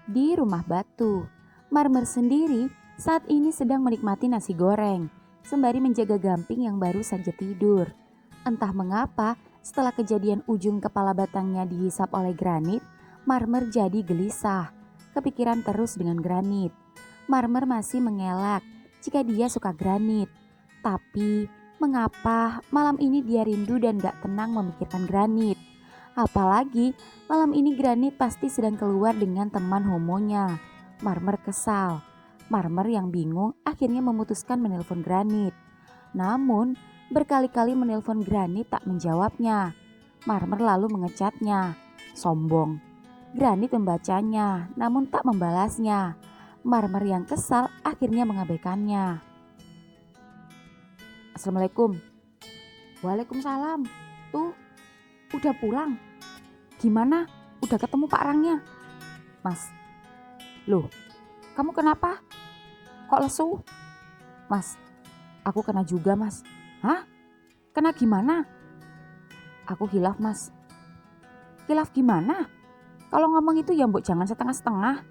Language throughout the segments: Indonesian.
Di rumah batu, Marmer sendiri saat ini sedang menikmati nasi goreng, sembari menjaga Gamping yang baru saja tidur. Entah mengapa, setelah kejadian ujung kepala batangnya dihisap oleh Granit, Marmer jadi gelisah. Kepikiran terus dengan Granit. Marmer masih mengelak jika dia suka Granit. Tapi, mengapa malam ini dia rindu dan gak tenang memikirkan Granit? Apalagi malam ini Granit pasti sedang keluar dengan teman homonya. Marmer kesal. Marmer yang bingung akhirnya memutuskan menelpon Granit. Namun berkali-kali menelpon Granit tak menjawabnya. Marmer lalu mengecatnya. Sombong. Granit membacanya namun tak membalasnya. Marmer yang kesal akhirnya mengabaikannya. Assalamualaikum. Waalaikumsalam. Tuh, udah pulang. Gimana? Udah ketemu Pak Rangnya? Mas. Loh, kamu kenapa? Kok lesu? Mas, aku kena juga mas. Hah? Kena gimana? Aku hilaf mas. Hilaf gimana? Kalau ngomong itu ya mbok jangan setengah-setengah.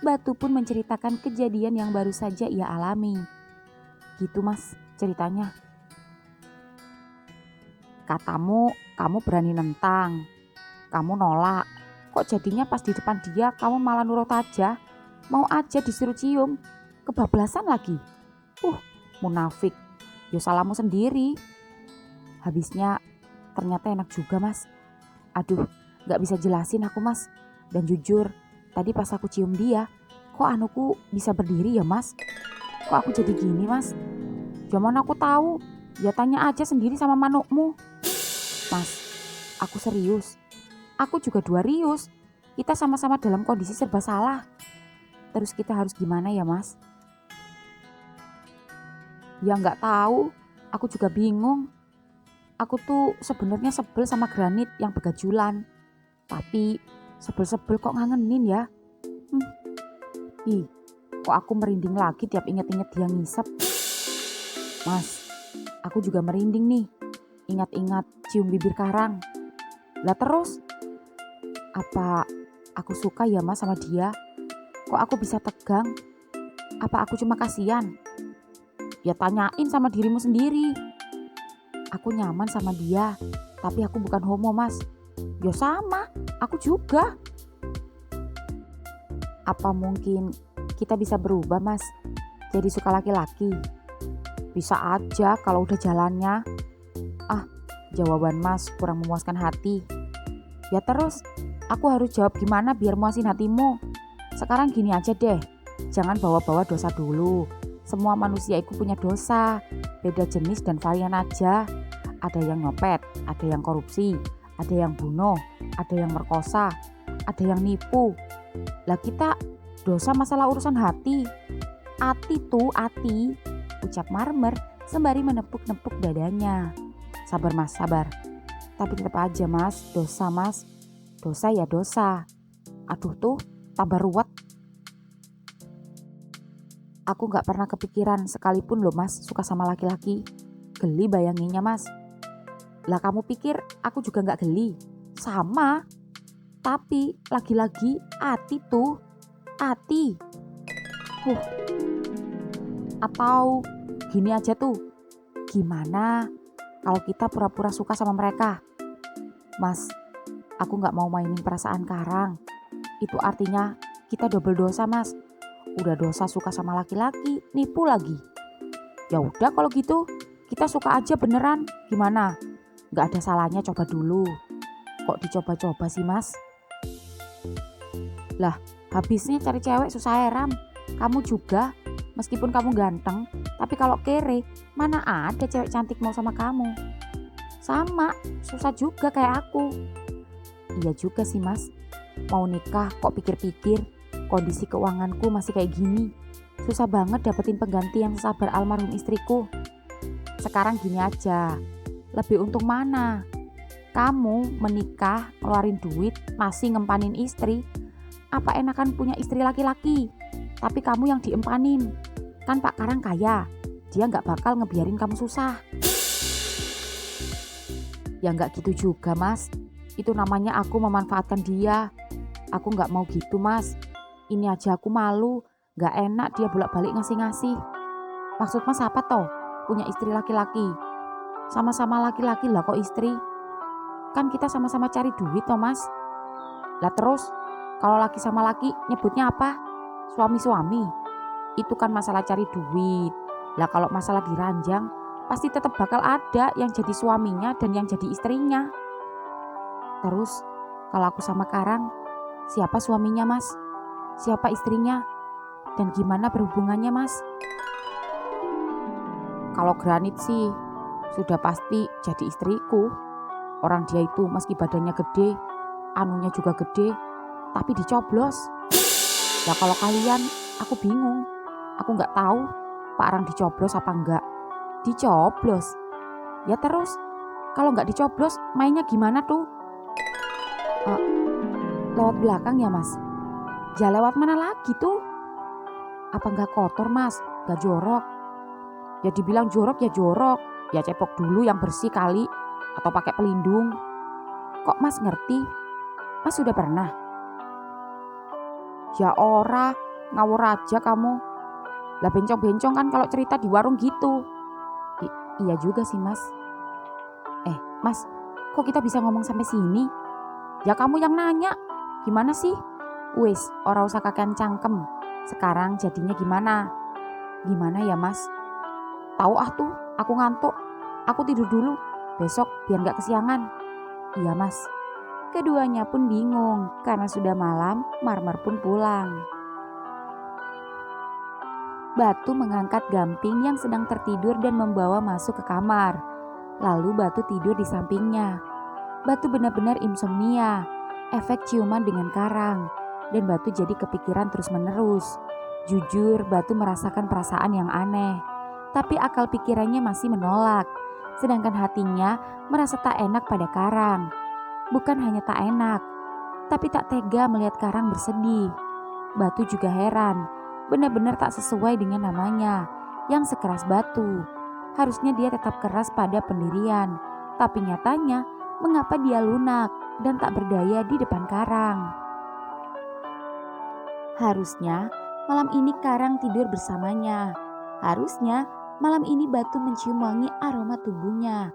Batu pun menceritakan kejadian yang baru saja ia alami. Gitu mas ceritanya. Katamu kamu berani nentang. Kamu nolak. Kok jadinya pas di depan dia kamu malah nurut aja. Mau aja disuruh cium. Kebablasan lagi. Munafik. Ya salahmu sendiri. Habisnya ternyata enak juga mas. Aduh, gak bisa jelasin aku mas. Dan jujur, tadi pas aku cium dia, kok anuku bisa berdiri ya mas? Kok aku jadi gini mas? Ya mana aku tahu. Ya tanya aja sendiri sama manukmu. Mas, aku serius. Aku juga dua rius. Kita sama-sama dalam kondisi serba salah. Terus kita harus gimana ya mas? Ya gak tahu. Aku juga bingung. Aku tuh sebenarnya sebel sama Granit yang begajulan. Tapi sebel-sebel kok ngangenin ya. Ih, kok aku merinding lagi tiap inget-inget dia ngisep. Mas, aku juga merinding nih. Ingat-ingat cium bibir karang. Lah terus, apa aku suka ya mas sama dia? Kok aku bisa tegang? Apa aku cuma kasihan? Ya tanyain sama dirimu sendiri. Aku nyaman sama dia, tapi aku bukan homo mas. Ya sama, aku juga. Apa mungkin kita bisa berubah mas? Jadi suka laki-laki? Bisa aja kalau udah jalannya. Jawaban mas kurang memuaskan hati. Ya terus, aku harus jawab gimana biar muasin hatimu? Sekarang gini aja deh, jangan bawa-bawa dosa dulu. Semua manusia itu punya dosa, beda jenis dan varian aja. Ada yang nyopet, ada yang korupsi, ada yang bunuh, ada yang merkosa, ada yang nipu. Lah kita dosa masalah urusan hati. Ati tuh, ati, ucap Marmer sembari menepuk-nepuk dadanya. Sabar mas, sabar. Tapi tetap aja mas, dosa mas. Dosa ya dosa. Aduh tuh, tambah ruwet. Aku gak pernah kepikiran sekalipun loh mas suka sama laki-laki. Geli bayanginnya mas. Lah kamu pikir aku juga gak geli? Sama. Tapi lagi-lagi hati tuh. Hati. Atau gini aja tuh. Gimana kalau kita pura-pura suka sama mereka? Mas, aku gak mau mainin perasaan Karang. Itu artinya kita double dosa mas. Udah dosa suka sama laki-laki, nipu lagi. Ya udah kalau gitu, kita suka aja beneran. Gimana? Gak ada salahnya coba dulu. Kok dicoba-coba sih mas? Lah, habisnya cari cewek susah heran. Kamu juga, meskipun kamu ganteng, tapi kalau kere, mana ada cewek cantik mau sama kamu? Sama, susah juga kayak aku. Iya juga sih mas. Mau nikah kok pikir-pikir, kondisi keuanganku masih kayak gini. Susah banget dapetin pengganti yang sesabar almarhum istriku. Sekarang gini aja, lebih untung mana? Kamu menikah, ngeluarin duit, masih ngempanin istri. Apa enakan punya istri laki-laki, tapi kamu yang diempanin? Kan Pak Karang kaya, dia gak bakal ngebiarin kamu susah. Ya gak gitu juga mas. Itu namanya aku memanfaatkan dia. Aku gak mau gitu mas. Ini aja aku malu, gak enak dia bolak-balik ngasih-ngasih. Maksud Mas apa toh? Punya istri laki-laki. Sama-sama laki-laki lah kok istri. Kan kita sama-sama cari duit toh Mas. Lah terus, kalau laki sama laki nyebutnya apa? Suami-suami. Itu kan masalah cari duit. Lah kalau masalah diranjang, pasti tetap bakal ada yang jadi suaminya dan yang jadi istrinya. Terus, kalau aku sama Karang, siapa suaminya Mas? Siapa istrinya? Dan gimana berhubungannya Mas? Kalau Granit sih, sudah pasti jadi istriku. Orang dia itu meski badannya gede, anunya juga gede, tapi dicoblos. Ya kalau kalian, aku bingung. Aku nggak tahu Pak Arang dicoblos apa enggak. Dicoblos. Ya terus, kalau nggak dicoblos, mainnya gimana tuh? Lewat belakang ya Mas? Ya lewat mana lagi tuh? Apa nggak kotor Mas? Nggak jorok? Ya dibilang jorok ya jorok. Ya cepok dulu yang bersih kali. Atau pakai pelindung. Kok Mas ngerti? Mas sudah pernah? Ya ora, ngawur aja kamu. Lah bencong-bencong kan kalau cerita di warung gitu. Iya juga sih Mas. Mas, kok kita bisa ngomong sampai sini? Ya kamu yang nanya. Gimana sih? Wis, ora usah kakean cangkem. Sekarang jadinya gimana? Gimana ya Mas? Tahu tuh, aku ngantuk. Aku tidur dulu. Besok biar gak kesiangan. Iya Mas. Keduanya pun bingung karena sudah malam, Marmer pun pulang. Batu mengangkat Gamping yang sedang tertidur dan membawa masuk ke kamar. Lalu Batu tidur di sampingnya. Batu benar-benar insomnia, efek ciuman dengan Karang. Dan Batu jadi kepikiran terus-menerus. Jujur, Batu merasakan perasaan yang aneh. Tapi akal pikirannya masih menolak. Sedangkan hatinya merasa tak enak pada Karang. Bukan hanya tak enak, tapi tak tega melihat Karang bersedih. Batu juga heran, benar-benar tak sesuai dengan namanya, yang sekeras Batu. Harusnya dia tetap keras pada pendirian, tapi nyatanya mengapa dia lunak dan tak berdaya di depan Karang. Harusnya malam ini Karang tidur bersamanya. Harusnya malam ini Batu mencium wangi aroma tubuhnya.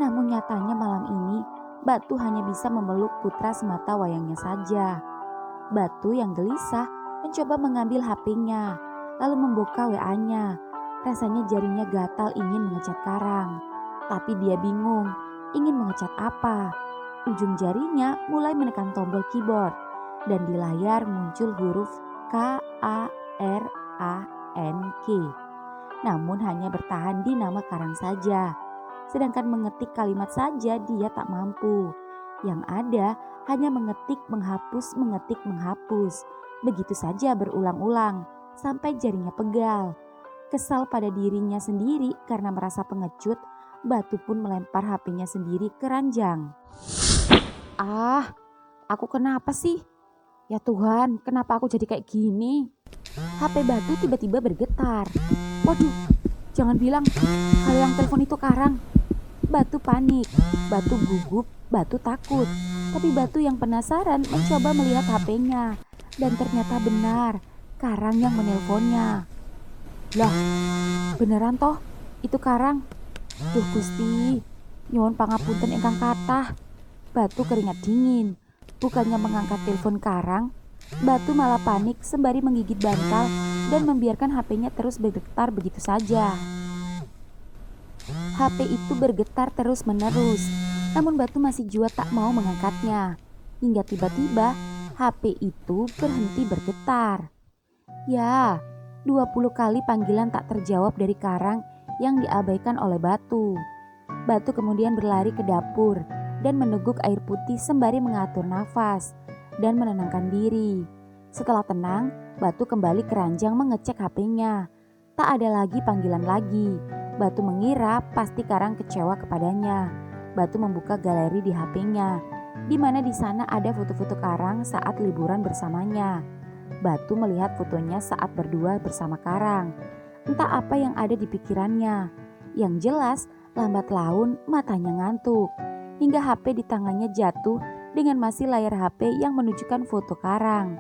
Namun nyatanya malam ini Batu hanya bisa memeluk putra semata wayangnya saja. Batu yang gelisah mencoba mengambil HP-nya, lalu membuka WA-nya. Rasanya jarinya gatal ingin mengecat Karang. Tapi dia bingung, ingin mengecat apa. Ujung jarinya mulai menekan tombol keyboard. Dan di layar muncul huruf KARANK. Namun hanya bertahan di nama Karang saja. Sedangkan mengetik kalimat saja dia tak mampu. Yang ada hanya mengetik, menghapus. Begitu saja berulang-ulang sampai jarinya pegal. Kesal pada dirinya sendiri karena merasa pengecut, Batu pun melempar HP-nya sendiri ke ranjang. Aku kenapa sih? Ya Tuhan, kenapa aku jadi kayak gini? HP Batu tiba-tiba bergetar. Waduh, jangan bilang kalau yang telepon itu Karang. Batu panik, Batu gugup, Batu takut. Tapi Batu yang penasaran mencoba melihat HP-nya. Dan ternyata benar, Karang yang menelponnya. Lah, beneran toh? Itu Karang. Duh Gusti, nyuwun pangapunten ingkang kathah. Batu keringat dingin. Bukannya mengangkat telepon Karang, Batu malah panik sembari menggigit bantal dan membiarkan HP-nya terus bergetar begitu saja. HP itu bergetar terus-menerus, namun Batu masih jua tak mau mengangkatnya. Hingga tiba-tiba HP itu berhenti bergetar. Ya, 20 kali panggilan tak terjawab dari Karang yang diabaikan oleh Batu. Batu kemudian berlari ke dapur dan meneguk air putih sembari mengatur nafas dan menenangkan diri. Setelah tenang, Batu kembali ke ranjang mengecek HP-nya. Tak ada lagi panggilan lagi. Batu mengira pasti Karang kecewa kepadanya. Batu membuka galeri di HP-nya, di mana di sana ada foto-foto Karang saat liburan bersamanya. Batu melihat fotonya saat berdua bersama Karang. Entah apa yang ada di pikirannya. Yang jelas, lambat laun matanya ngantuk. Hingga HP di tangannya jatuh dengan masih layar HP yang menunjukkan foto Karang.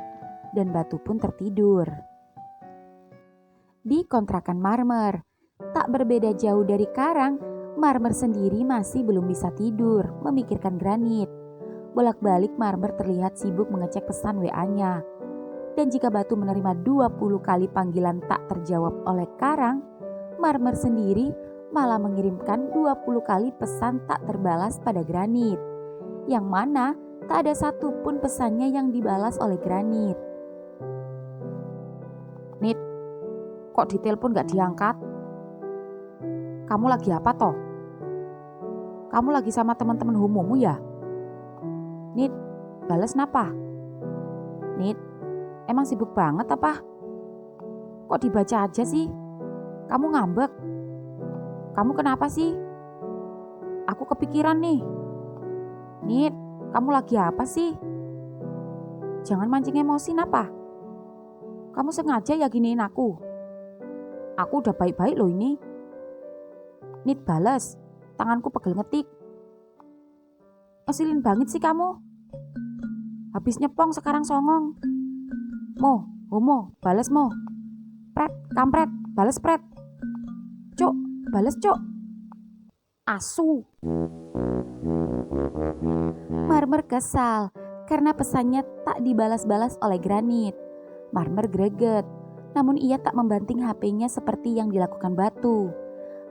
dan batu pun tertidur. Di kontrakan Marmer, tak berbeda jauh dari Karang, Marmer sendiri masih belum bisa tidur memikirkan Granit. Bolak-balik Marmer terlihat sibuk mengecek pesan WA-nya. Dan jika Batu menerima 20 kali panggilan tak terjawab oleh Karang, Marmer sendiri malah mengirimkan 20 kali pesan tak terbalas pada Granit. Yang mana tak ada satupun pesannya yang dibalas oleh Granit. "Nit, kok ditelepon gak diangkat? Kamu lagi apa toh? Kamu lagi sama teman-teman homomu ya? Nit, balas napa? Nit, emang sibuk banget apa? Kok dibaca aja sih? Kamu ngambek? Kamu kenapa sih? Aku kepikiran nih. Nit, kamu lagi apa sih? Jangan mancing emosi napa? Kamu sengaja ya giniin aku? Aku udah baik-baik loh ini." "Nit, balas. Tanganku pegel ngetik." "Ngeselin banget sih kamu. Habis nyepong sekarang songong. Mo, homo, balas mo. Pret, kampret, balas pret. Cuk, balas cuk. Asu." Marmer kesal karena pesannya tak dibalas-balas oleh Granit. Marmer greget, namun ia tak membanting HP-nya seperti yang dilakukan Batu.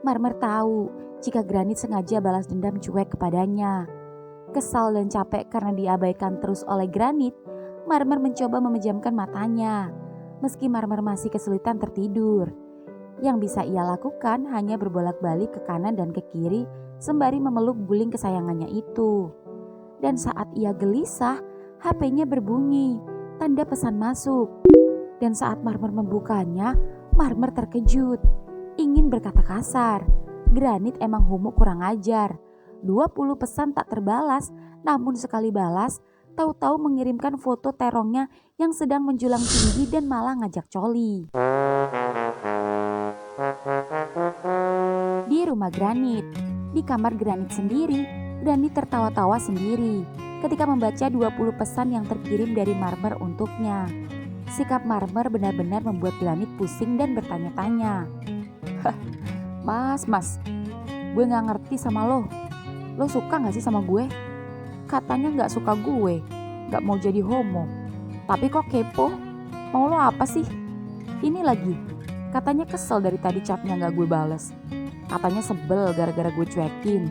Marmer tahu jika Granit sengaja balas dendam cuek kepadanya. Kesal dan capek karena diabaikan terus oleh Granit, Marmer mencoba memejamkan matanya. Meski Marmer masih kesulitan tertidur, yang bisa ia lakukan hanya berbolak-balik ke kanan dan ke kiri sembari memeluk guling kesayangannya itu. Dan saat ia gelisah, HP-nya berbunyi, tanda pesan masuk. Dan saat Marmer membukanya, Marmer terkejut. Ingin berkata kasar, Granit emang homo kurang ajar. 20 pesan tak terbalas, namun sekali balas, tahu-tahu mengirimkan foto terongnya yang sedang menjulang tinggi dan malah ngajak coli. Di rumah Granit, di kamar Granit sendiri, Granit tertawa-tawa sendiri ketika membaca 20 pesan yang terkirim dari Marmer untuknya. Sikap Marmer benar-benar membuat Granit pusing dan bertanya-tanya. Mas, gue gak ngerti sama lo. Lo suka gak sih sama gue? Katanya gak suka gue, gak mau jadi homo. Tapi kok kepo? Mau lo apa sih? Ini lagi, katanya kesel dari tadi chatnya gak gue bales. Katanya sebel gara-gara gue cuekin.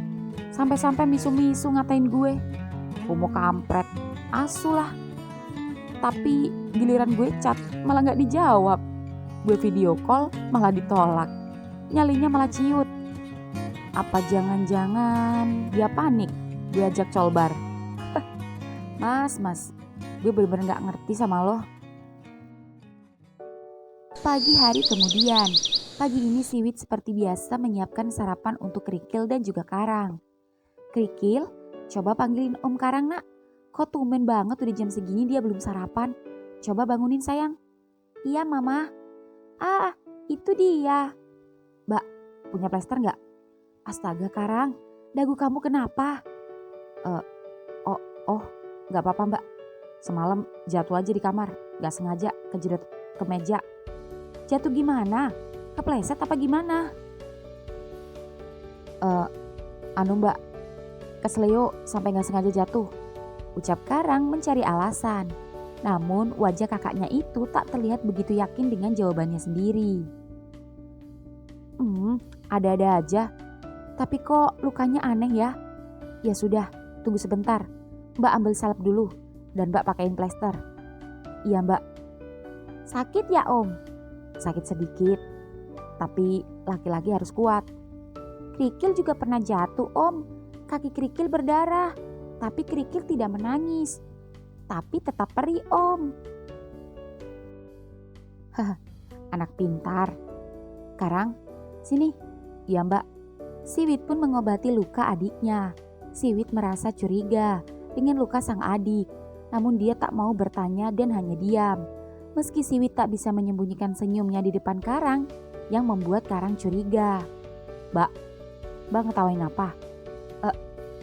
Sampai-sampai misu-misu ngatain gue. Homo kampret, asu lah. Tapi giliran gue chat malah gak dijawab. Gue video call malah ditolak. Nyalinya malah ciut. Apa jangan-jangan dia panik gue ajak colbar? Mas, gue bener-bener gak ngerti sama lo. Pagi hari kemudian, pagi ini Siwit seperti biasa menyiapkan sarapan untuk Krikil dan juga Karang. "Krikil, coba panggilin Om Karang nak. Kok tumben banget udah jam segini dia belum sarapan? Coba bangunin sayang." "Iya mama." "Ah, itu dia." "Mbak, punya plester gak?" "Astaga Karang, dagu kamu kenapa?" Oh, gak apa-apa mbak. Semalam jatuh aja di kamar, gak sengaja kejedot ke meja." "Jatuh gimana? Kepleset apa gimana?" Mbak, kesleo sampai gak sengaja jatuh," ucap Karang mencari alasan. Namun wajah kakaknya itu tak terlihat begitu yakin dengan jawabannya sendiri. Ada-ada aja. Tapi kok lukanya aneh ya?" "Ya sudah, tunggu sebentar. Mbak ambil salep dulu dan mbak pakein plester." "Iya mbak." "Sakit ya om?" "Sakit sedikit, tapi laki-laki harus kuat." "Krikil juga pernah jatuh om. Kaki Krikil berdarah, tapi Krikil tidak menangis. Tapi tetap perih om." "Haha, anak pintar. Karang, sini." "Iya mbak." Siwit pun mengobati luka adiknya. Siwit merasa curiga dengan luka sang adik, namun dia tak mau bertanya dan hanya diam. Meski Siwit tak bisa menyembunyikan senyumnya di depan Karang yang membuat Karang curiga. Mbak ngetawain apa?"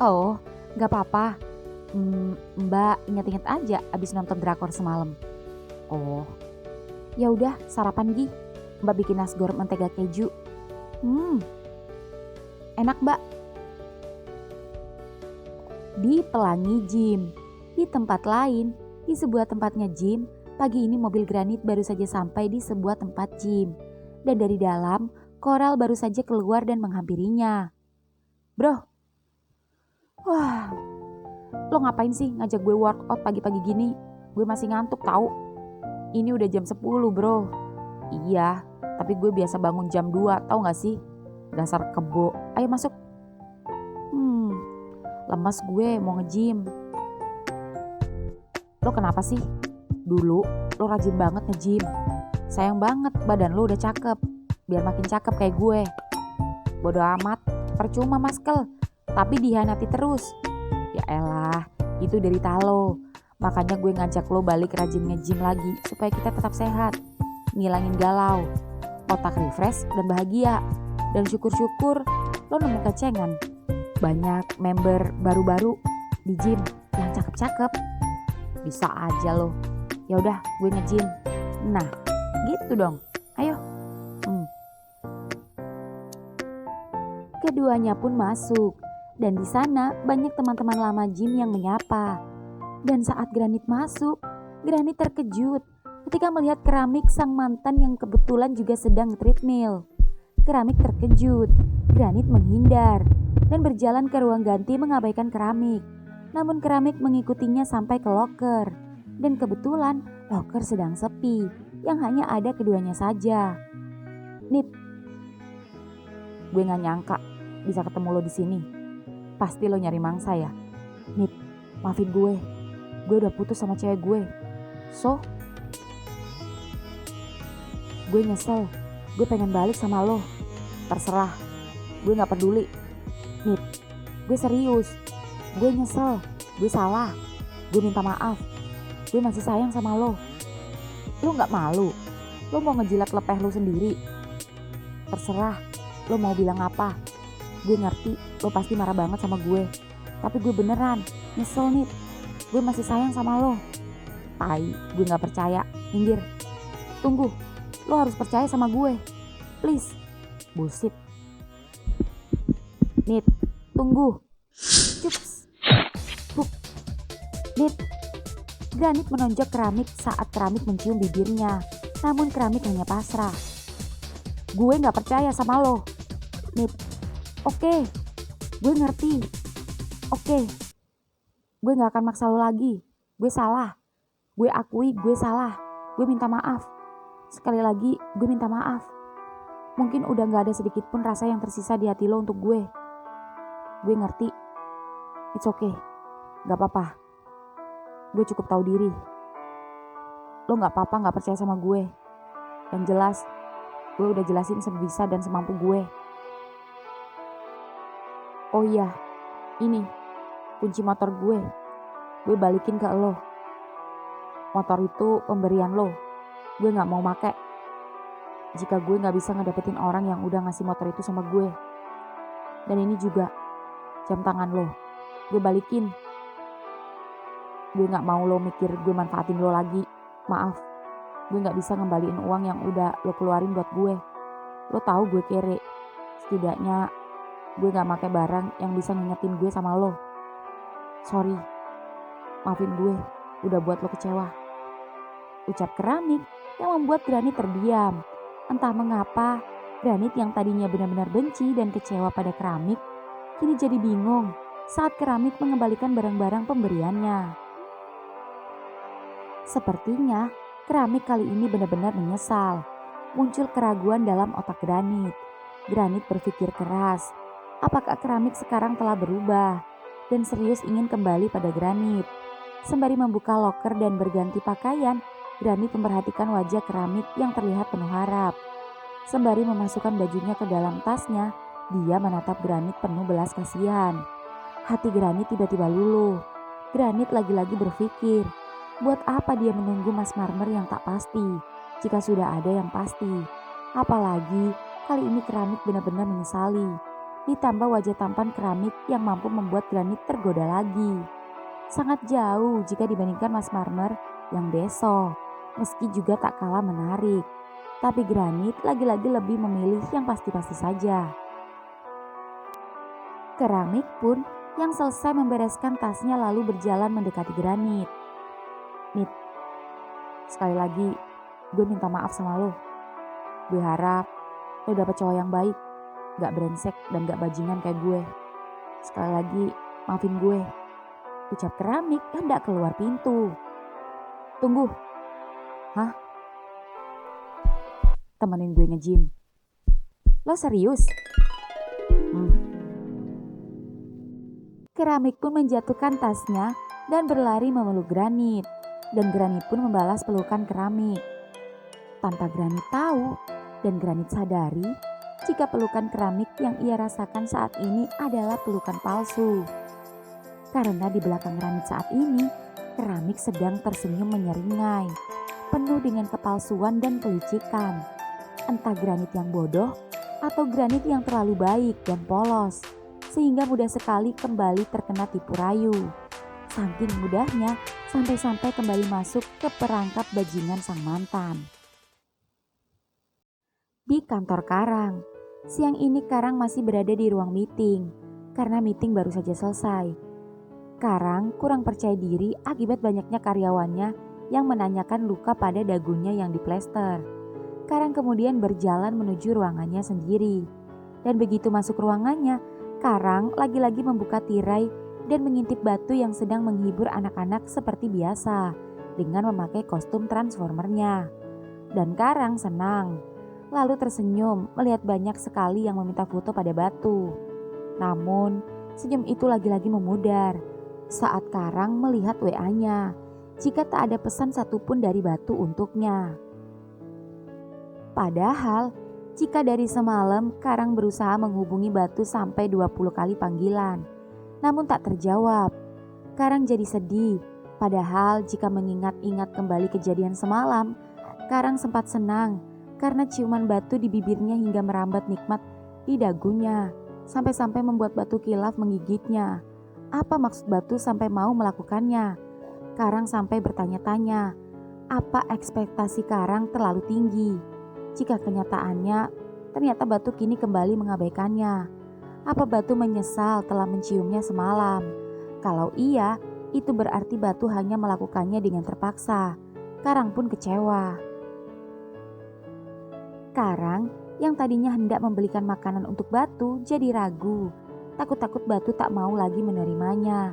Oh, gak apa-apa. Mbak inget-inget aja abis nonton drakor semalam." Oh, ya udah sarapan Gi. Mbak bikin nasgor mentega keju. Enak Mbak. Di pelangi gym. Di tempat lain, di sebuah tempatnya gym, pagi ini mobil granit baru saja sampai di sebuah tempat gym. Dan dari dalam, Koral baru saja keluar dan menghampirinya. Bro, wah, lo ngapain sih ngajak gue workout pagi-pagi gini? Gue masih ngantuk tahu. Ini udah jam 10 bro. Iya, tapi gue biasa bangun jam 2, tahu gak sih? Dasar kebo. Ayo masuk. Lemes gue mau nge-gym. Lo kenapa sih? Dulu lo rajin banget nge-gym. Sayang banget badan lo udah cakep. Biar makin cakep kayak gue. Bodoh amat, percuma maskel. Tapi dihianati terus. Ya elah, itu derita lo. Makanya gue ngajak lo balik rajin nge-gym lagi. Supaya kita tetap sehat. Ngilangin galau. Otak refresh dan bahagia. Dan syukur-syukur lo nemu kecengan. Banyak member baru-baru di gym yang cakep-cakep. Bisa aja lo. Ya udah, gue nge-gym. Nah, gitu dong. Ayo. Keduanya pun masuk. Dan di sana banyak teman-teman lama gym yang menyapa. Dan saat Granit masuk, Granit terkejut ketika melihat Keramik sang mantan yang kebetulan juga sedang treadmill. Keramik terkejut. Granit menghindar dan berjalan ke ruang ganti mengabaikan Keramik. Namun Keramik mengikutinya sampai ke loker. Dan kebetulan loker sedang sepi, yang hanya ada keduanya saja. Nit, gue gak nyangka bisa ketemu lo di sini. Pasti lo nyari mangsa ya. Nit, maafin gue udah putus sama cewek gue. So, gue nyesel, gue pengen balik sama lo. Terserah, gue gak peduli. Nit, gue serius, gue nyesel, gue salah, gue minta maaf. Gue masih sayang sama lo. Lo gak malu? Lo mau ngejilat lepeh lo sendiri? Terserah, lo mau bilang apa? Gue ngerti lo pasti marah banget sama gue. Tapi gue beneran nyesel nih. Gue masih sayang sama lo. Tai, gue gak percaya. Minggir. Tunggu, lo harus percaya sama gue. Please. Bullshit. Nit, tunggu. Cups. Buk. Nit. Granit menonjok Keramik saat Keramik mencium bibirnya. Namun Keramik hanya pasrah. Gue gak percaya sama lo. Nit. Oke. Gue ngerti. Oke. Gue gak akan maksa lo lagi. Gue salah. Gue akui gue salah. Gue minta maaf. Sekali lagi gue minta maaf. Mungkin udah gak ada sedikit pun rasa yang tersisa di hati lo untuk gue. Gue ngerti. It's okay. Gak apa-apa. Gue cukup tahu diri. Lo gak apa-apa gak percaya sama gue. Yang jelas, gue udah jelasin sebisa dan semampu gue. Oh iya, ini kunci motor gue. Gue balikin ke lo. Motor itu pemberian lo. Gue gak mau make. Jika gue gak bisa ngedapetin orang yang udah ngasih motor itu sama gue. Dan ini juga jam tangan lo. Gue balikin. Gue gak mau lo mikir gue manfaatin lo lagi. Maaf, gue gak bisa ngembaliin uang yang udah lo keluarin buat gue. Lo tahu gue kere. Setidaknya gue gak make barang yang bisa ngingetin gue sama lo. Sorry, maafin gue udah buat lo kecewa. Ucap Keramik yang membuat Granit terdiam. Entah mengapa, Granit yang tadinya benar-benar benci dan kecewa pada Keramik, kini jadi bingung saat Keramik mengembalikan barang-barang pemberiannya. Sepertinya Keramik kali ini benar-benar menyesal. Muncul keraguan dalam otak Granit. Granit berpikir keras. Apakah Keramik sekarang telah berubah dan serius ingin kembali pada Granit? Sembari membuka loker dan berganti pakaian, Granit memperhatikan wajah Keramik yang terlihat penuh harap. Sembari memasukkan bajunya ke dalam tasnya, dia menatap Granit penuh belas kasihan. Hati Granit tiba-tiba luluh. Granit lagi-lagi berpikir, buat apa dia menunggu Mas Marmer yang tak pasti, jika sudah ada yang pasti. Apalagi kali ini Keramik benar-benar menyesali. Ditambah wajah tampan Keramik yang mampu membuat Granit tergoda lagi. Sangat jauh jika dibandingkan Mas Marmer yang deso. meski juga tak kalah menarik. Tapi granit lagi-lagi lebih memilih yang pasti-pasti saja. Keramik pun yang selesai membereskan tasnya lalu berjalan mendekati granit. Nit, sekali lagi gue minta maaf sama lo. Gue harap lo dapet cowok yang baik, gak brengsek dan gak bajingan kayak gue. Sekali lagi maafin gue, ucap keramik hendak keluar pintu. Tunggu. Hah? Temenin gue nge-gym. Lo serius? Keramik pun menjatuhkan tasnya dan berlari memeluk granit. Dan granit pun membalas pelukan keramik. Tanpa granit tahu dan granit sadari jika pelukan keramik yang ia rasakan saat ini adalah pelukan palsu. Karena di belakang granit saat ini, keramik sedang tersenyum menyeringai, penuh dengan kepalsuan dan kelicikan. Entah granit yang bodoh atau granit yang terlalu baik dan polos, sehingga mudah sekali kembali terkena tipu rayu. Saking mudahnya, sampai-sampai kembali masuk ke perangkap bajingan sang mantan. Di kantor Karang, siang ini Karang masih berada di ruang meeting, karena meeting baru saja selesai. Karang kurang percaya diri akibat banyaknya karyawannya yang menanyakan luka pada dagunya yang diplester. Karang kemudian berjalan menuju ruangannya sendiri. Dan begitu masuk ruangannya, Karang lagi-lagi membuka tirai dan mengintip batu yang sedang menghibur anak-anak seperti biasa dengan memakai kostum transformernya. Dan Karang senang, lalu tersenyum melihat banyak sekali yang meminta foto pada batu. Namun, senyum itu lagi-lagi memudar saat Karang melihat WA-nya jika tak ada pesan satupun dari batu untuknya. Padahal, jika dari semalam Karang berusaha menghubungi batu sampai 20 kali panggilan, namun tak terjawab. Karang jadi sedih, padahal jika mengingat-ingat kembali kejadian semalam, Karang sempat senang karena ciuman batu di bibirnya hingga merambat nikmat di dagunya, sampai-sampai membuat batu kilaf menggigitnya. Apa maksud batu sampai mau melakukannya? Karang sampai bertanya-tanya, apa ekspektasi Karang terlalu tinggi? Jika kenyataannya, ternyata batu kini kembali mengabaikannya. Apa batu menyesal telah menciumnya semalam? Kalau iya, itu berarti batu hanya melakukannya dengan terpaksa. Karang pun kecewa. Karang yang tadinya hendak membelikan makanan untuk batu jadi ragu. Takut-takut batu tak mau lagi menerimanya.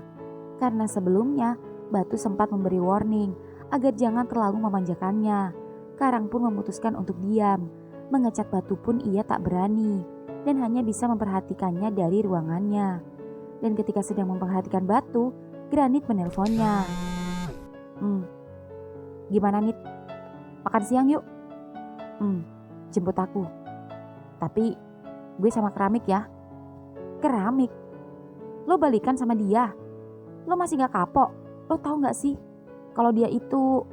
Karena sebelumnya batu sempat memberi warning agar jangan terlalu memanjakannya. Karang pun memutuskan untuk diam. Mengecat batu pun ia tak berani dan hanya bisa memperhatikannya dari ruangannya. Dan ketika sedang memperhatikan batu, granit menelponnya. Gimana Nit? Makan siang yuk? Jemput aku. Tapi gue sama keramik ya. Keramik? Lo balikan sama dia? Lo masih gak kapok? Lo tahu gak sih kalau dia itu...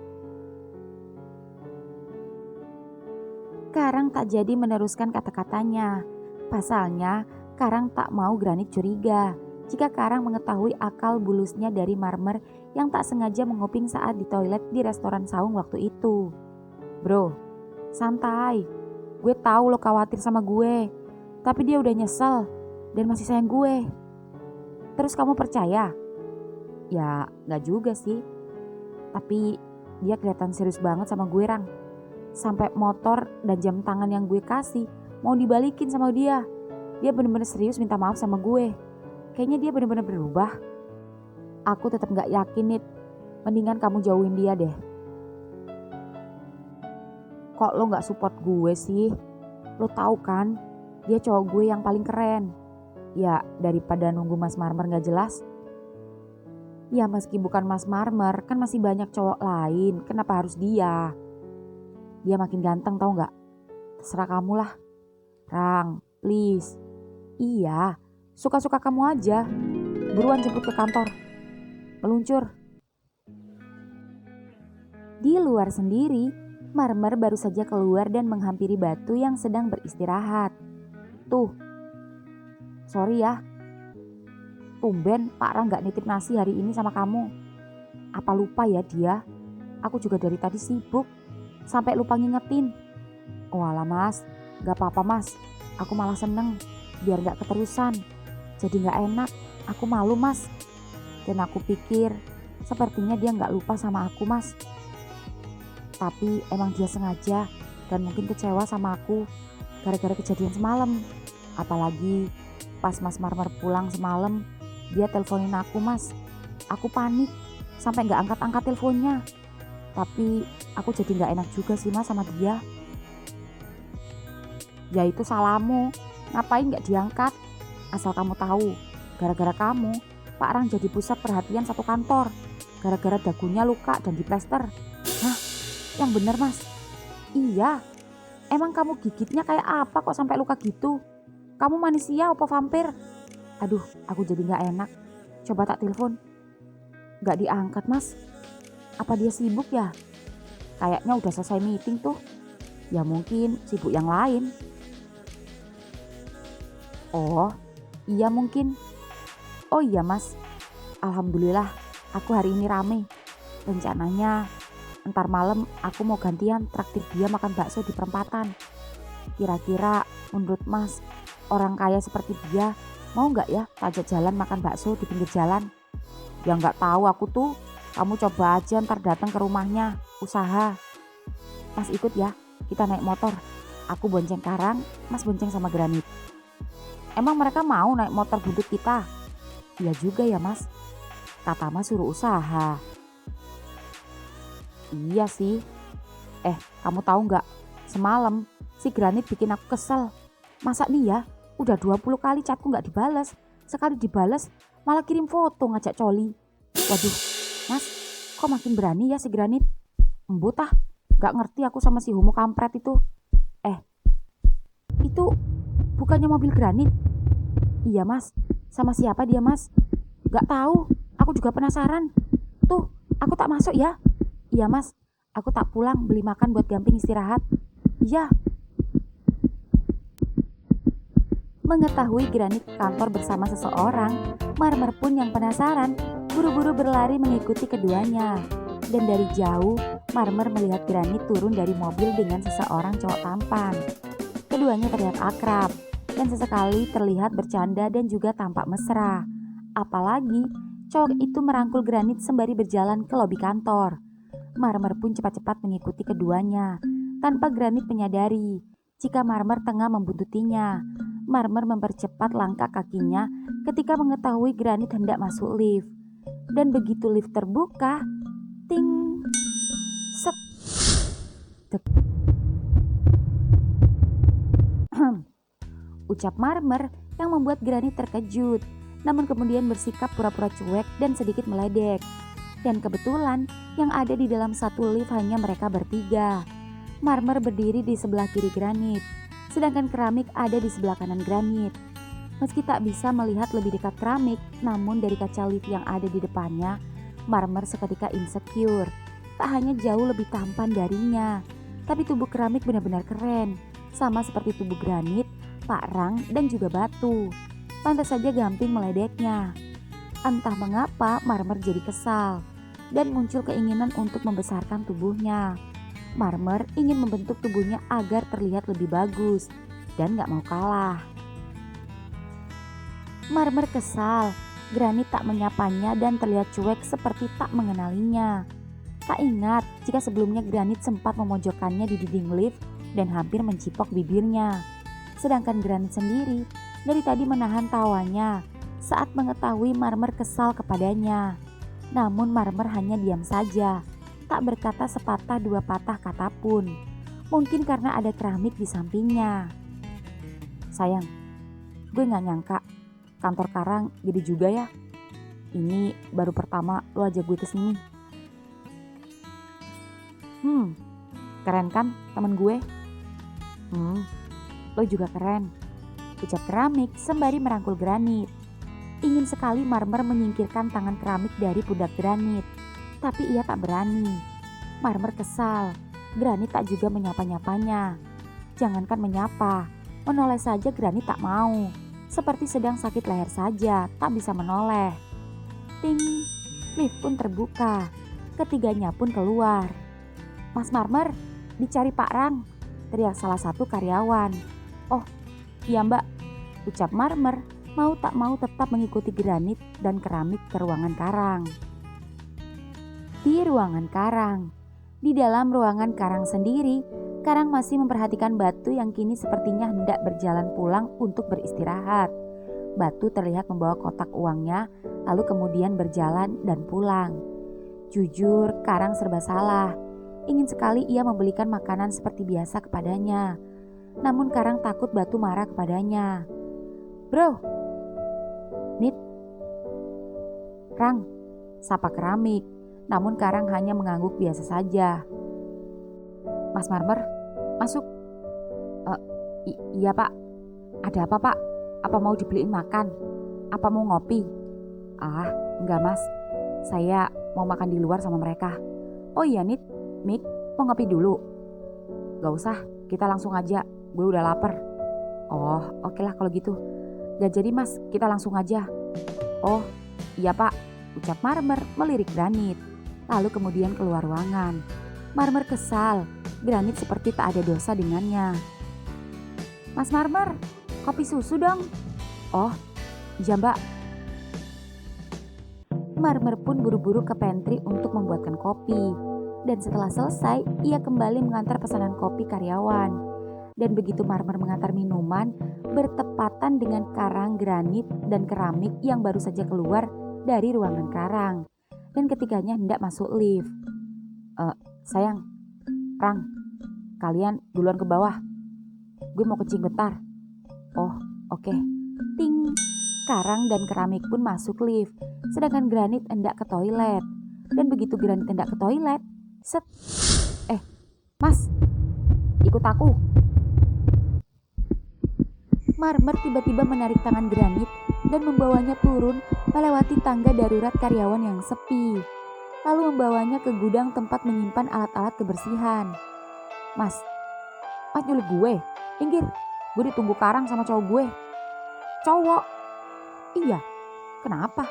Karang tak jadi meneruskan kata-katanya. Pasalnya, Karang tak mau granit curiga jika Karang mengetahui akal bulusnya dari marmer yang tak sengaja menguping saat di toilet di restoran saung waktu itu. Bro, santai. Gue tahu lo khawatir sama gue, tapi dia udah nyesel dan masih sayang gue. Terus kamu percaya? Ya, gak juga sih. Tapi dia kelihatan serius banget sama gue, Rang. Sampai motor dan jam tangan yang gue kasih mau dibalikin sama dia. Dia bener-bener serius minta maaf sama gue. Kayaknya dia bener-bener berubah. Aku tetap gak yakin, Nit. Mendingan kamu jauhin dia deh. Kok lo gak support gue sih? Lo tahu kan, dia cowok gue yang paling keren. Ya, daripada nunggu Mas Marmer gak jelas. Ya meski bukan Mas Marmer, kan masih banyak cowok lain. Kenapa harus dia? Dia makin ganteng tau gak? Terserah kamu lah. Rang, please. Iya, suka-suka kamu aja. Buruan jemput ke kantor. Meluncur. Di luar sendiri, Marmer baru saja keluar dan menghampiri batu yang sedang beristirahat. Tuh, sorry ya. Tumben Pak Rang gak nitip nasi hari ini sama kamu. Apa lupa ya dia? aku juga dari tadi sibuk, sampai lupa ngingetin. Oh alah mas, gak apa-apa mas, aku malah seneng, biar gak keterusan. Jadi gak enak, aku malu mas. Dan aku pikir, sepertinya dia gak lupa sama aku mas. Tapi emang dia sengaja dan mungkin kecewa sama aku gara-gara kejadian semalam. Apalagi pas Mas Marmer pulang semalam, dia teleponin aku mas. Aku panik, sampai gak angkat-angkat teleponnya. Tapi aku jadi gak enak juga sih mas sama dia. Ya itu salahmu, ngapain gak diangkat? Asal kamu tahu, gara-gara kamu, Pak Rang jadi pusat perhatian satu kantor. Gara-gara dagunya luka dan diplester. Hah? Yang bener mas? Iya. Emang kamu gigitnya kayak apa kok sampai luka gitu? Kamu manusia apa vampir? Aduh, aku jadi gak enak. Coba tak telepon. Gak diangkat mas. Apa dia sibuk ya? Kayaknya udah selesai meeting tuh. Ya mungkin sibuk yang lain. Oh, iya mungkin. Oh iya mas, alhamdulillah aku hari ini rame. Rencananya ntar malam aku mau gantian traktir dia makan bakso di perempatan. Kira-kira menurut mas, orang kaya seperti dia mau gak ya ajak jalan makan bakso di pinggir jalan? Ya gak tahu aku tuh, kamu coba aja ntar datang ke rumahnya, usaha. Mas ikut ya, kita naik motor. Aku bonceng Karang, mas bonceng sama Granit. Emang mereka mau naik motor buntut kita? Iya juga ya mas, kata mas suruh usaha. Iya sih. Kamu tahu nggak? Semalam si Granit bikin aku kesel. Masa nih ya, udah 20 kali chatku nggak dibales. Sekali dibales malah kirim foto ngajak coli. Waduh, mas, kok makin berani ya si Granit? Embut ah, nggak ngerti aku sama si homo kampret itu. Itu bukannya mobil Granit? Iya mas, sama siapa dia mas? Nggak tahu, aku juga penasaran. Tuh, aku tak masuk ya. Iya mas, aku tak pulang beli makan buat Gamping istirahat. Iya. Mengetahui Granit ke kantor bersama seseorang, Marmer pun yang penasaran buru-buru berlari mengikuti keduanya. Dan dari jauh, Marmer melihat Granit turun dari mobil dengan seseorang cowok tampan. Keduanya terlihat akrab dan sesekali terlihat bercanda dan juga tampak mesra. Apalagi cowok itu merangkul Granit sembari berjalan ke lobi kantor. Marmer pun cepat-cepat mengikuti keduanya, tanpa Granit menyadari jika Marmer tengah membuntutinya. Marmer mempercepat langkah kakinya ketika mengetahui Granit hendak masuk lift. Dan begitu lift terbuka, ting, set, dek. Ucap Marmer yang membuat Granit terkejut, namun kemudian bersikap pura-pura cuek dan sedikit meledek. Dan kebetulan yang ada di dalam satu lift hanya mereka bertiga. Marmer berdiri di sebelah kiri Granit, sedangkan Keramik ada di sebelah kanan Granit. Meski tak bisa melihat lebih dekat Keramik, namun dari kaca lift yang ada di depannya, Marmer seketika insecure. Tak hanya jauh lebih tampan darinya, tapi tubuh Keramik benar-benar keren, sama seperti tubuh Granit, Pak Rang, dan juga Batu. Pantas saja Gamping meledeknya. Entah mengapa Marmer jadi kesal dan muncul keinginan untuk membesarkan tubuhnya. Marmer ingin membentuk tubuhnya agar terlihat lebih bagus dan gak mau kalah. Marmer kesal, Granit tak menyapanya dan terlihat cuek seperti tak mengenalinya. Tak ingat jika sebelumnya Granit sempat memojokkannya di dinding lift dan hampir mencipok bibirnya. Sedangkan Granit sendiri dari tadi menahan tawanya saat mengetahui Marmer kesal kepadanya. Namun Marmer hanya diam saja, tak berkata sepatah dua patah kata pun. Mungkin karena ada Keramik di sampingnya. Sayang, gue gak nyangka kantor Karang gede juga ya. Ini baru pertama lo ajak gue kesini. Keren kan temen gue? Lo juga keren, ucap Keramik sembari merangkul Granit. Ingin sekali Marmer menyingkirkan tangan Keramik dari pundak Granit, tapi ia tak berani. Marmer kesal, Granit tak juga menyapa-nyapanya. Jangankan menyapa, menoleh saja Granit tak mau. Seperti sedang sakit leher saja, tak bisa menoleh. Ting, lift pun terbuka. Ketiganya pun keluar. "Mas Marmer, dicari Pak Rang," teriak salah satu karyawan. "Oh, iya Mbak," ucap Marmer, mau tak mau tetap mengikuti granit dan keramik ke ruangan Karang. Di ruangan Karang. Di dalam ruangan Karang sendiri, Karang masih memperhatikan Batu yang kini sepertinya hendak berjalan pulang untuk beristirahat. Batu terlihat membawa kotak uangnya, lalu kemudian berjalan dan pulang. Jujur, Karang serba salah. Ingin sekali ia membelikan makanan seperti biasa kepadanya. Namun Karang takut Batu marah kepadanya. "Bro, Nit, Rang," sapa keramik. Namun Karang hanya mengangguk biasa saja. "Mas Marmer, masuk." Iya Pak." "Ada apa Pak? Apa mau dibeliin makan? Apa mau ngopi?" "Ah, enggak Mas. Saya mau makan di luar sama mereka." "Oh iya Nit, Mik, mau ngopi dulu?" "Gak usah, kita langsung aja. Gue udah lapar." "Oh, oke lah kalau gitu. Gak jadi Mas, kita langsung aja." "Oh, iya Pak," ucap Marmer melirik Granit. Lalu kemudian keluar ruangan. Marmer kesal, Granit seperti tak ada dosa dengannya. "Mas Marmer, kopi susu dong." "Oh, iya Mbak." Marmer pun buru-buru ke pantry untuk membuatkan kopi. Dan setelah selesai, ia kembali mengantar pesanan kopi karyawan. Dan begitu Marmer mengantar minuman, bertepatan dengan Karang, Granit, dan keramik yang baru saja keluar dari ruangan Karang. Dan ketiganya hendak masuk lift. "Sayang, Rang, kalian duluan ke bawah. Gue mau kencing bentar." "Oh, oke." Ting, Karang dan keramik pun masuk lift, sedangkan Granit hendak ke toilet. Dan begitu Granit hendak ke toilet, set, "Mas, ikut aku." Marmer tiba-tiba menarik tangan Granit dan membawanya turun melewati tangga darurat karyawan yang sepi. Lalu membawanya ke gudang tempat menyimpan alat-alat kebersihan. Mas nyulik gue? Minggir, gue ditunggu Karang sama cowok gue." "Cowok?" "Iya, kenapa?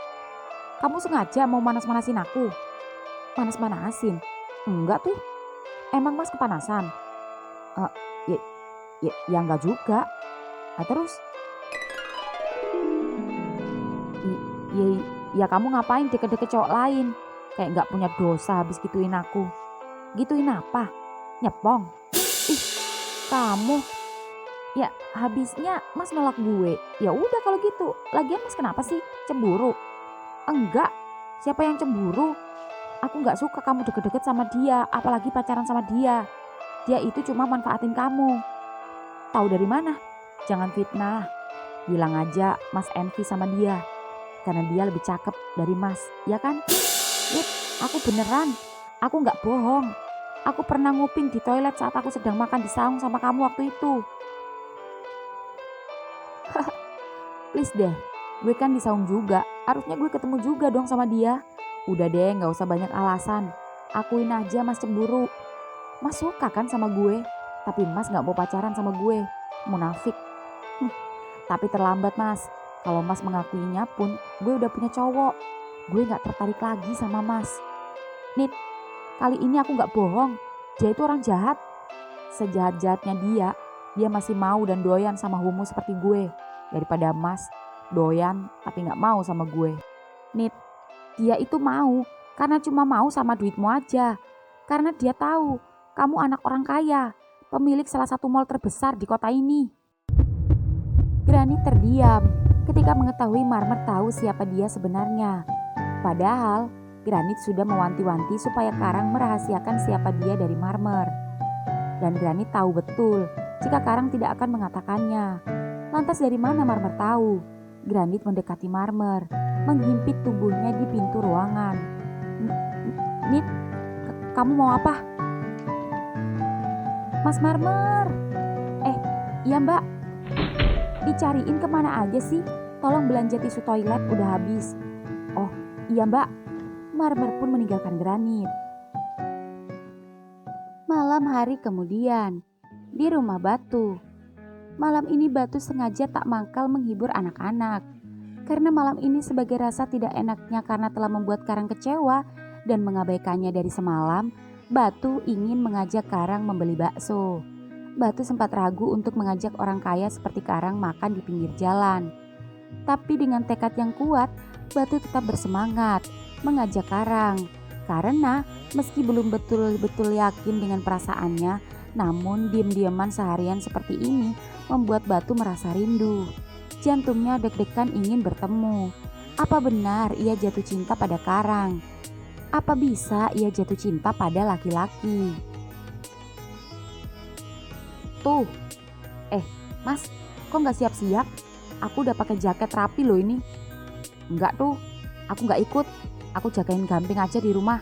Kamu sengaja mau manas-manasin aku?" "Manas-manasin? Enggak tuh. Emang Mas kepanasan?" "Eh, ya enggak juga." "Nah terus?" Ya kamu ngapain deket-deket cowok lain? Kayak gak punya dosa habis gituin aku." "Gituin apa? Nyepong?" "Ih, kamu. Ya habisnya Mas nolak gue. Ya udah kalau gitu. Lagian Mas kenapa sih? Cemburu?" "Enggak. Siapa yang cemburu? Aku gak suka kamu deket-deket sama dia, apalagi pacaran sama dia. Dia itu cuma manfaatin kamu." "Tahu dari mana? Jangan fitnah. Bilang aja Mas envy sama dia. Karena dia lebih cakep dari Mas, ya kan?" "Wit, aku beneran. Aku gak bohong. Aku pernah nguping di toilet saat aku sedang makan di saung sama kamu waktu itu." "Please deh, gue kan di saung juga. Harusnya gue ketemu juga dong sama dia." "Udah deh, gak usah banyak alasan. Akuin aja Mas cemburu. Mas suka kan sama gue, tapi Mas gak mau pacaran sama gue. Munafik." "Tapi terlambat Mas. Kalau Mas mengakuinya pun, gue udah punya cowok. Gue gak tertarik lagi sama Mas." "Nit, kali ini aku gak bohong. Dia itu orang jahat. Sejahat-jahatnya dia masih mau dan doyan sama homo seperti gue. Daripada Mas doyan tapi gak mau sama gue." "Nit, dia itu mau karena cuma mau sama duitmu aja. Karena dia tahu kamu anak orang kaya, pemilik salah satu mall terbesar di kota ini." Granit terdiam ketika mengetahui Marmer tahu siapa dia sebenarnya. Padahal Granit sudah mewanti-wanti supaya Karang merahasiakan siapa dia dari Marmer. Dan Granit tahu betul jika Karang tidak akan mengatakannya. Lantas dari mana Marmer tahu? Granit mendekati Marmer, menghimpit tubuhnya di pintu ruangan. "Nit, kamu mau apa?" "Mas Marmer." Iya Mbak." "Dicariin kemana aja sih? Tolong belanja tisu toilet udah habis." "Oh iya Mbak." Marmer pun meninggalkan Granit. Malam hari kemudian, di rumah Batu. Malam ini Batu sengaja tak mangkal menghibur anak-anak. Karena malam ini sebagai rasa tidak enaknya karena telah membuat Karang kecewa, dan mengabaikannya dari semalam, Batu ingin mengajak Karang membeli bakso. Batu sempat ragu untuk mengajak orang kaya seperti Karang makan di pinggir jalan. Tapi dengan tekad yang kuat, Batu tetap bersemangat mengajak Karang. Karena meski belum betul-betul yakin dengan perasaannya, namun diam-diaman seharian seperti ini membuat Batu merasa rindu. Jantungnya deg-degan ingin bertemu. Apa benar ia jatuh cinta pada Karang? Apa bisa ia jatuh cinta pada laki-laki? Tuh, Mas, kok nggak siap-siap? Aku udah pakai jaket rapi loh ini. Enggak tuh, aku nggak ikut. Aku jagain Gamping aja di rumah.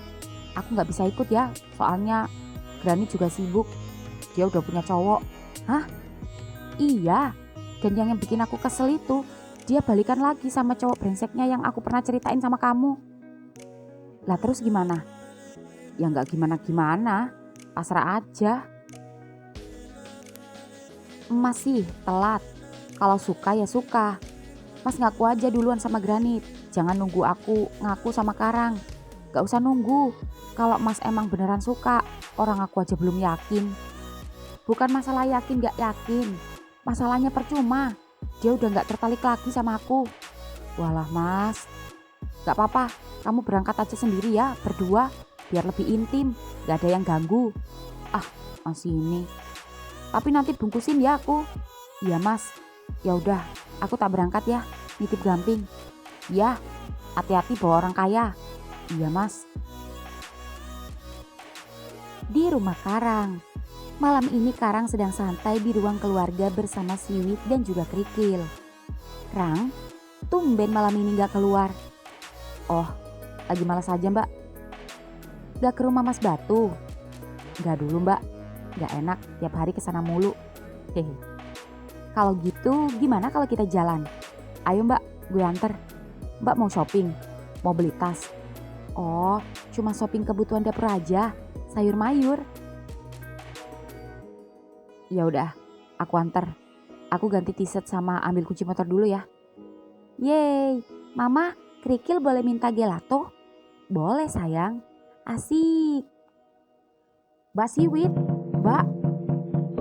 Aku nggak bisa ikut ya, soalnya Grani juga sibuk. Dia udah punya cowok. Hah? Iya. Dan yang bikin aku kesel itu, dia balikan lagi sama cowok brengseknya yang aku pernah ceritain sama kamu. Lah terus gimana? Ya nggak gimana-gimana, pasrah aja. Mas sih telat. Kalau suka ya suka. Mas ngaku aja duluan sama Granit. Jangan nunggu aku ngaku sama Karang. Gak usah nunggu. Kalau Mas emang beneran suka, orang aku aja belum yakin. Bukan masalah yakin gak yakin. Masalahnya percuma. Dia udah gak tertarik lagi sama aku. Walah Mas, gak apa-apa. Kamu berangkat aja sendiri ya, berdua. Biar lebih intim, gak ada yang ganggu. Ah, masih ini. Tapi nanti bungkusin ya aku. Iya Mas. Ya udah, aku tak berangkat ya. Nitip Gamping. Ya, hati-hati bawa orang kaya. Iya Mas. Di rumah Karang. Malam ini Karang sedang santai di ruang keluarga bersama Siwit dan juga Krikil. Rang, tumben malam ini gak keluar. Oh, lagi malas aja Mbak. Gak ke rumah Mas Batu? Gak dulu Mbak, gak enak tiap hari kesana mulu. Hehe. Kalau gitu gimana kalau kita jalan? Ayo Mbak, gue anter. Mbak mau shopping? Mau beli tas? Oh, cuma shopping kebutuhan dapur aja, sayur mayur. Ya udah, aku anter. Aku ganti t-shirt sama ambil kunci motor dulu ya. Yeay, Mama, Krikil boleh minta gelato? Boleh sayang, asik. Mbak Siwit, Mbak.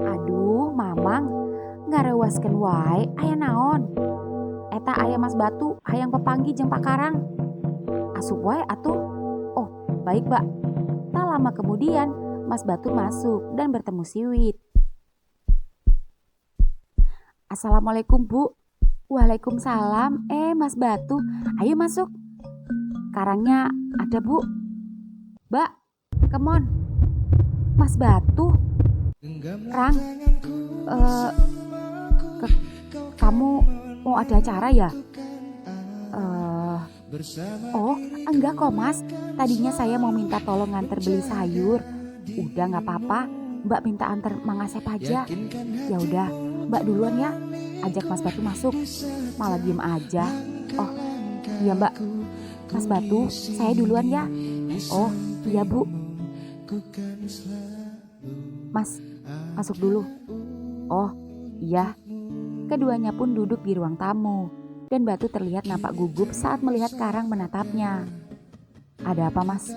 Aduh, Mamang, ngarewaskeun wae aya naon? Eta aya Mas Batu hayang pepanggi jeung Pak Karang. Asup wae atuh. Oh, baik, Mbak. Tak lama kemudian, Mas Batu masuk dan bertemu Siwit. Assalamualaikum, Bu. Waalaikumsalam. Mas Batu, ayo masuk. Karangnya ada, Bu. Mbak, come on. Mas Batu. Rang, kamu mau ada acara ya? Oh, enggak kok Mas. Tadinya saya mau minta tolong nganter beli sayur. Udah nggak apa-apa, Mbak minta antar Mang Asep aja. Ya udah, Mbak duluan ya. Ajak Mas Batu masuk. Malah diem aja. Oh, iya Mbak. Mas Batu, saya duluan ya. Oh, iya Bu. Mas, masuk dulu. Oh, iya. Keduanya pun duduk di ruang tamu. Dan Batu terlihat nampak gugup saat melihat Karang menatapnya. Ada apa Mas?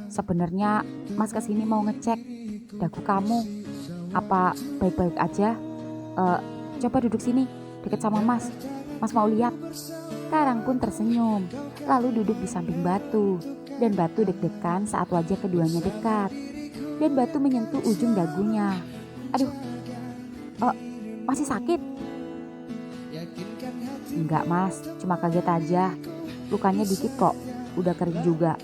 Sebenarnya Mas kesini mau ngecek dagu kamu. Apa baik-baik aja? Coba duduk sini, dekat sama Mas. Mas mau lihat? Karang pun tersenyum, lalu duduk di samping Batu. Dan Batu deg-degan saat wajah keduanya dekat. Dan Batu menyentuh ujung dagunya. Aduh, masih sakit? Enggak Mas, cuma kaget aja. Lukanya dikit kok, udah kering juga.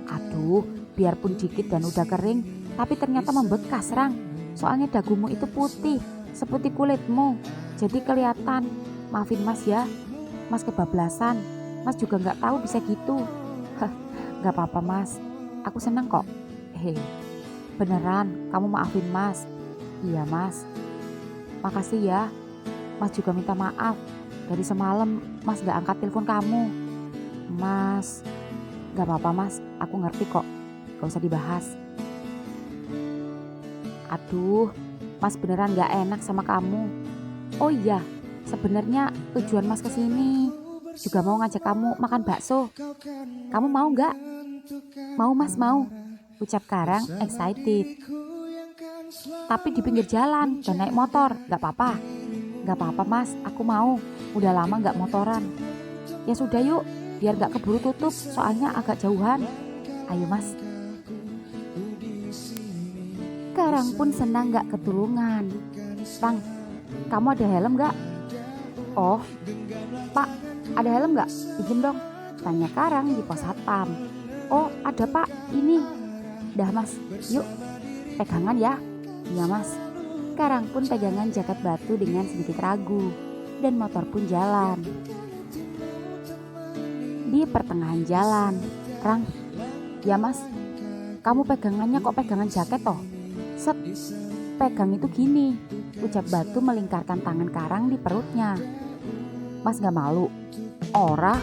Aduh, biarpun dikit dan udah kering, tapi ternyata membekas Rang. Soalnya dagumu itu putih, seputih kulitmu. Jadi kelihatan. Maafin Mas ya, Mas kebablasan. Mas juga gak tahu bisa gitu. Gak apa-apa Mas, aku seneng kok. Beneran, kamu maafin Mas. Iya Mas. Makasih ya. Mas juga minta maaf. Dari semalam Mas gak angkat telepon kamu. Mas, gak apa-apa Mas, aku ngerti kok. Gak usah dibahas. Aduh, Mas beneran gak enak sama kamu. Oh iya, sebenarnya tujuan Mas kesini juga mau ngajak kamu makan bakso. Kamu mau nggak? Mau mas, mau. Ucap Karang excited. Tapi di pinggir jalan dan naik motor, nggak apa-apa. Nggak apa-apa mas, aku mau. Udah lama nggak motoran. Ya sudah yuk, biar nggak keburu tutup, soalnya agak jauhan. Ayo mas. Karang pun senang nggak ketulungan. Rang, kamu ada helm nggak? Oh, Pak, ada helm nggak? Pinjem dong. Tanya Karang di pos satpam. Oh, ada pak, ini. Dah mas, yuk pegangan ya. Iya mas. Karang pun pegangan jaket batu dengan sedikit ragu. Dan motor pun jalan. Di pertengahan jalan, Rang, ya mas, kamu pegangannya kok pegangan jaket toh? Set, pegang itu gini. Ucap batu melingkarkan tangan Karang di perutnya. Mas gak malu? Ora,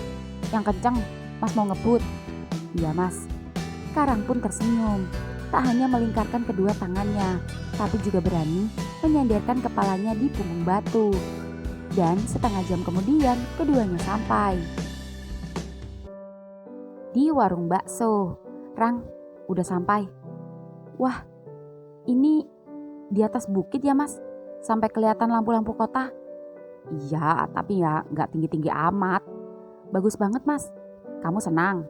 yang kenceng, mas mau ngebut. Iya mas. Karang pun tersenyum. Tak hanya melingkarkan kedua tangannya, tapi juga berani menyandarkan kepalanya di punggung batu. Dan setengah jam kemudian keduanya sampai di warung bakso. Rang, udah sampai. Wah, ini di atas bukit ya mas? Sampai kelihatan lampu-lampu kota? Iya, tapi ya nggak tinggi-tinggi amat. Bagus banget mas. Kamu senang?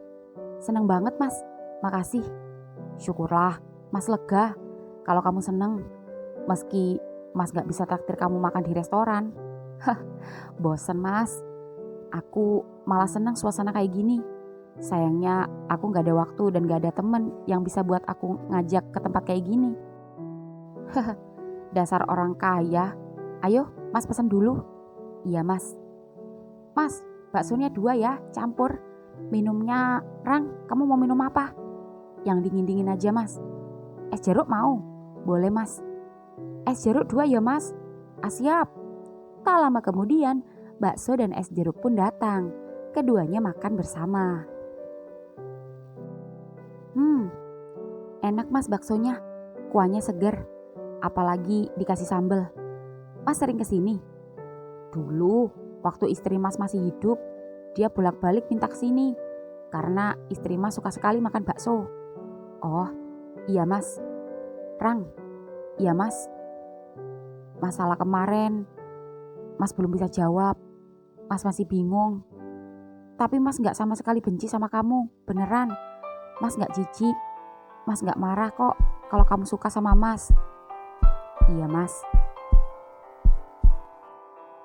Senang banget mas. Makasih. Syukurlah, mas lega kalau kamu seneng. Meski mas gak bisa traktir kamu makan di restoran. Hah, bosen mas. Aku malah senang suasana kayak gini. Sayangnya aku gak ada waktu dan gak ada temen yang bisa buat aku ngajak ke tempat kayak gini. Haha, dasar orang kaya. Ayo mas pesan dulu. Iya mas. Mas, baksonya 2 ya, campur. Minumnya, Rang, kamu mau minum apa? Yang dingin-dingin aja mas. Es jeruk mau? Boleh mas. Es jeruk 2 ya mas. Siap. Tak lama kemudian, bakso dan es jeruk pun datang. Keduanya makan bersama. Enak mas baksonya. Kuahnya seger. Apalagi dikasih sambal. Mas sering kesini? Dulu, waktu istri mas masih hidup, dia bolak-balik minta kesini. Karena istri mas suka sekali makan bakso. Oh, iya mas. Rang, iya mas. Masalah kemarin, mas belum bisa jawab. Mas masih bingung. Tapi mas gak sama sekali benci sama kamu, beneran. Mas gak jijik. Mas gak marah kok kalau kamu suka sama mas. Iya mas.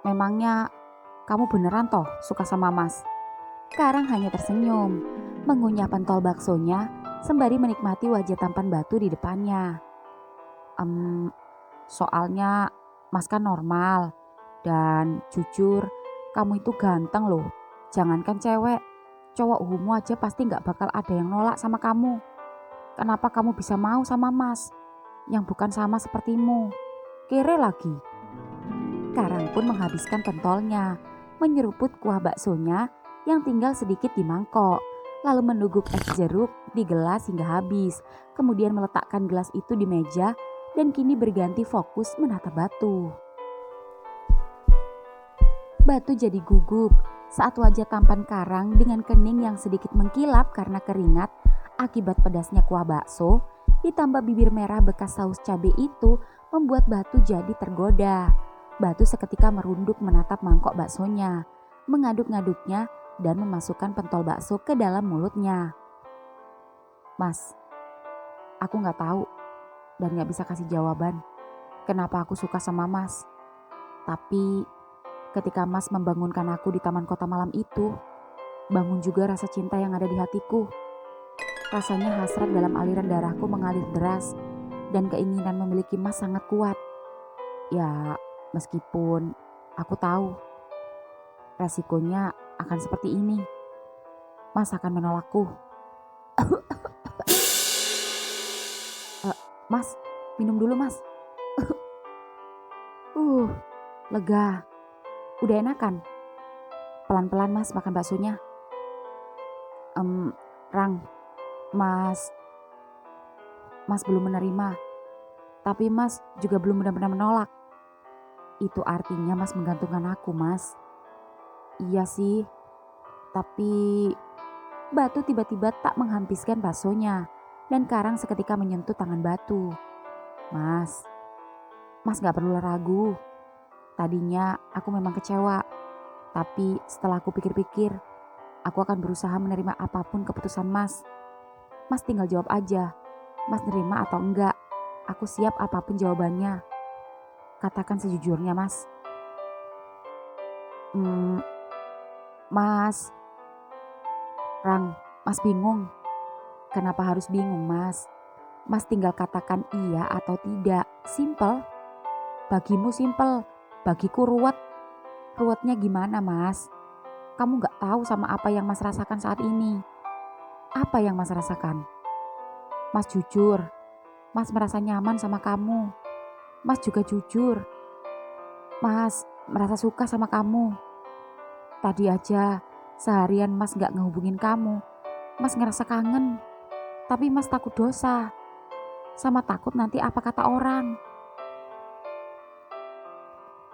Memangnya kamu beneran toh suka sama mas? Karang hanya tersenyum, mengunyah pentol baksonya sembari menikmati wajah tampan batu di depannya. Soalnya mas kan normal dan jujur kamu itu ganteng loh. Jangankan cewek, cowok homo aja pasti gak bakal ada yang nolak sama kamu. Kenapa kamu bisa mau sama mas yang bukan sama sepertimu? Kere lagi. Karang pun menghabiskan pentolnya, menyeruput kuah baksonya yang tinggal sedikit di mangkok, lalu menuguk es jeruk di gelas hingga habis, kemudian meletakkan gelas itu di meja dan kini berganti fokus menatap batu. Batu jadi gugup saat wajah tampan Karang dengan kening yang sedikit mengkilap karena keringat akibat pedasnya kuah bakso, ditambah bibir merah bekas saus cabai itu membuat Batu jadi tergoda. Batu seketika merunduk menatap mangkok baksonya, mengaduk-ngaduknya dan memasukkan pentol bakso ke dalam mulutnya. Mas, aku gak tahu dan gak bisa kasih jawaban kenapa aku suka sama mas. Tapi ketika mas membangunkan aku di taman kota malam itu, bangun juga rasa cinta yang ada di hatiku. Rasanya hasrat dalam aliran darahku mengalir deras dan keinginan memiliki mas sangat kuat. Ya, meskipun aku tahu resikonya akan seperti ini. Mas akan menolakku. Mas, minum dulu mas. Lega. Udah enakan? Pelan-pelan mas makan baksonya. Rang, Mas belum menerima. Tapi mas juga belum benar-benar menolak. Itu artinya mas menggantungkan aku mas. Iya sih, Tapi Batu tiba-tiba tak menghabiskan baksonya dan Karang seketika menyentuh tangan Batu. Mas gak perlu ragu. Tadinya aku memang kecewa, tapi setelah aku pikir-pikir, aku akan berusaha menerima apapun keputusan Mas. Mas tinggal jawab aja, Mas nerima atau enggak. Aku siap apapun jawabannya. Katakan sejujurnya, Mas. Mas, Mas bingung. Kenapa harus bingung, Mas? Mas tinggal katakan iya atau tidak. Simple. Bagimu simple, bagiku ruwet. Ruwetnya gimana, Mas? Kamu gak tahu sama apa yang Mas rasakan saat ini. Apa yang Mas rasakan? Mas jujur, Mas merasa nyaman sama kamu. Mas juga jujur, Mas merasa suka sama kamu. Tadi aja seharian Mas gak ngehubungin kamu. Mas ngerasa kangen, tapi Mas takut dosa. Sama takut nanti apa kata orang.